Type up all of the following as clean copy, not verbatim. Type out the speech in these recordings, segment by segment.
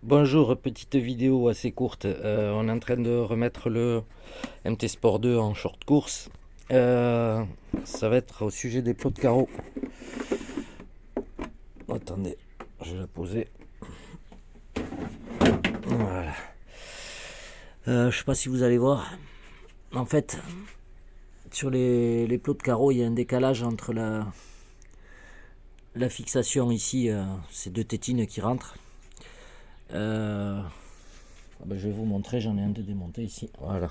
Bonjour, petite vidéo assez courte. On est en train de remettre le MT Sport 2 en short course. Euh, Ça va être au sujet des plots de carreaux. Attendez, je vais la poser. Voilà. Je sais pas si vous allez voir. En fait, sur les plots de carreaux, il y a un décalage entre la fixation ici, ces deux tétines qui rentrent. Je vais vous montrer, j'en ai un de démonté ici. Voilà.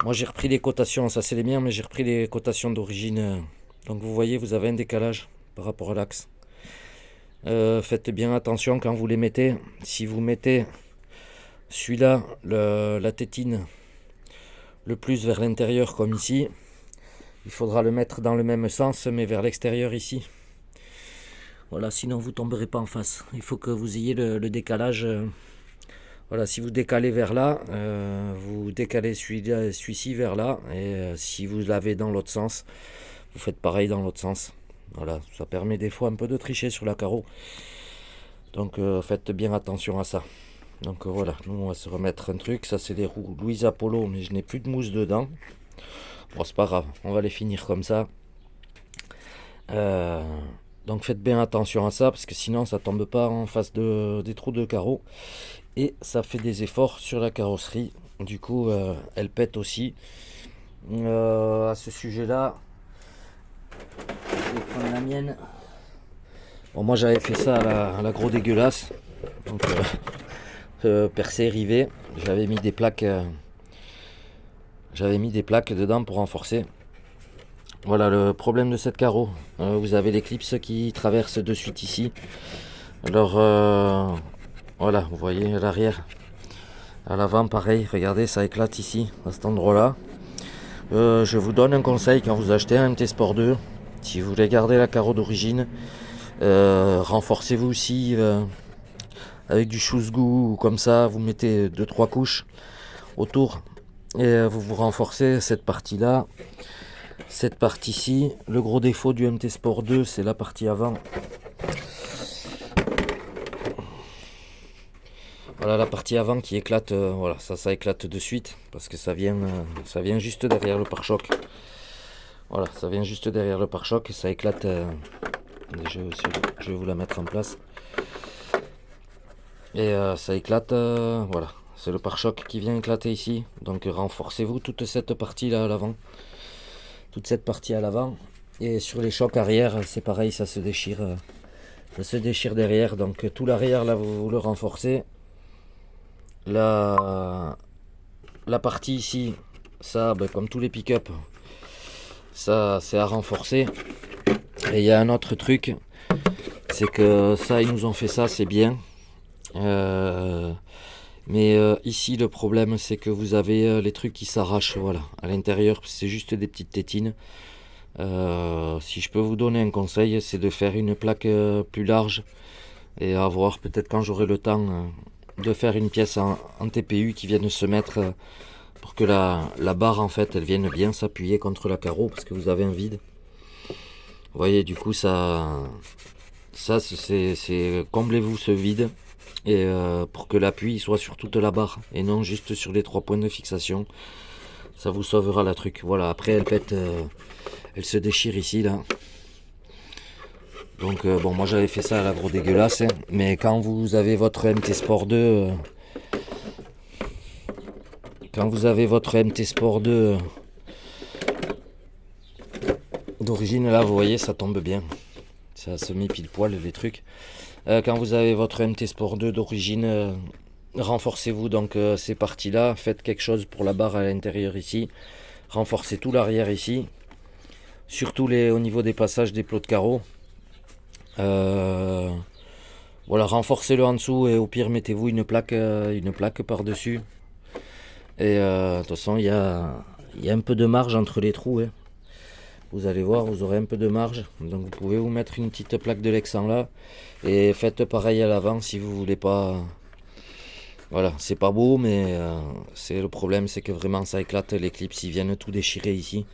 Moi j'ai repris les cotations, ça c'est les miens, mais j'ai repris les cotations d'origine. Donc vous voyez, vous avez un décalage par rapport à l'axe. Faites bien attention quand vous les mettez. Si vous mettez celui-là, la tétine, le plus vers l'intérieur comme ici, il faudra le mettre dans le même sens, mais vers l'extérieur ici. Voilà, sinon vous tomberez pas en face. Il faut que vous ayez le décalage. Voilà, si vous décalez vers là, vous décalez celui-ci vers là. Et si vous l'avez dans l'autre sens, vous faites pareil dans l'autre sens. Voilà, ça permet des fois un peu de tricher sur la carreau. Donc faites bien attention à ça. Donc voilà, nous on va se remettre un truc. Ça c'est les roues Louise Apollo, mais je n'ai plus de mousse dedans. Bon, c'est pas grave, on va les finir comme ça. Euh, donc faites bien attention à ça, parce que sinon ça tombe pas en face des trous de carreau. Et ça fait des efforts sur la carrosserie. Du coup, elle pète aussi. À ce sujet-là, je vais prendre la mienne. Bon, moi j'avais fait ça à la gros dégueulasse. Donc, percé, rivé. J'avais mis des plaques dedans pour renforcer. Voilà le problème de cette carreau. Vous avez l'éclipse qui traverse de suite ici. Alors voilà, vous voyez à l'arrière. À l'avant pareil, regardez, ça éclate ici, à cet endroit-là. Je vous donne un conseil quand vous achetez un MT Sport 2. Si vous voulez garder la carreau d'origine, renforcez-vous aussi avec du chouzgou ou comme ça. Vous mettez 2-3 couches autour et vous renforcez cette partie-là. Cette partie-ci, le gros défaut du MT Sport 2, c'est la partie avant. Voilà la partie avant qui éclate, voilà, ça éclate de suite parce que ça vient juste derrière le pare-choc. Voilà, ça vient juste derrière le pare-choc et ça éclate. Je vais vous la mettre en place. Et ça éclate, voilà. C'est le pare-choc qui vient éclater ici. Donc renforcez-vous toute cette partie là à l'avant. Toute cette partie à l'avant. Et sur les chocs arrière, c'est pareil, ça se déchire. Ça se déchire derrière. Donc tout l'arrière là, vous le renforcez. La partie ici, ça, comme tous les pick-up, ça c'est à renforcer. Et il y a un autre truc, c'est que ça, ils nous ont fait ça, c'est bien. Mais ici, le problème, c'est que vous avez les trucs qui s'arrachent, voilà. À l'intérieur, c'est juste des petites tétines. Si je peux vous donner un conseil, c'est de faire une plaque plus large et avoir peut-être quand j'aurai le temps de faire une pièce en TPU qui vienne se mettre pour que la barre en fait elle vienne bien s'appuyer contre la carreau parce que vous avez un vide. Vous voyez, du coup ça c'est comblez-vous ce vide et pour que l'appui soit sur toute la barre et non juste sur les 3 points de fixation. Ça vous sauvera la truc. Voilà, après elle pète, elle se déchire ici là. Donc bon, moi j'avais fait ça à la gros dégueulasse, hein. Mais quand vous avez votre MT Sport 2, quand vous avez votre MT Sport 2 d'origine là, vous voyez, ça tombe bien. Ça se met pile poil les trucs. Quand vous avez votre MT Sport 2 d'origine, renforcez-vous donc ces parties là, faites quelque chose pour la barre à l'intérieur ici, renforcez tout l'arrière ici, surtout au niveau des passages des plots de carreaux. Voilà, renforcez-le en dessous et au pire mettez-vous une plaque par-dessus. Et de toute façon, il y a un peu de marge entre les trous, hein. Vous allez voir, vous aurez un peu de marge. Donc vous pouvez vous mettre une petite plaque de Lexan là. Et faites pareil à l'avant si vous voulez pas. Voilà, c'est pas beau, mais c'est le problème, c'est que vraiment ça éclate. Les clips, ils viennent tout déchirer ici.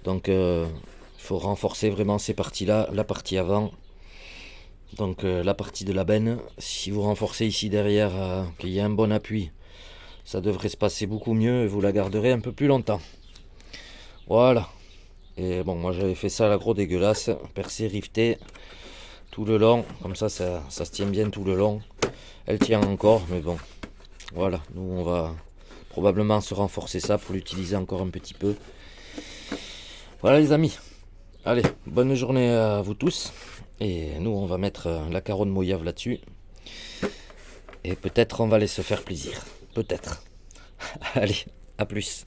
Donc il faut renforcer vraiment ces parties là, la partie avant. Donc la partie de la benne, si vous renforcez ici derrière, qu'il y ait un bon appui, ça devrait se passer beaucoup mieux et vous la garderez un peu plus longtemps. Voilà. Et bon, moi j'avais fait ça à la gros dégueulasse, percé, rifté tout le long, comme ça se tient bien tout le long. Elle tient encore, mais bon, voilà, nous on va probablement se renforcer ça pour l'utiliser encore un petit peu. Voilà les amis, allez, bonne journée à vous tous, et nous on va mettre la carotte mojave là-dessus, et peut-être on va aller se faire plaisir, peut-être. Allez, à plus.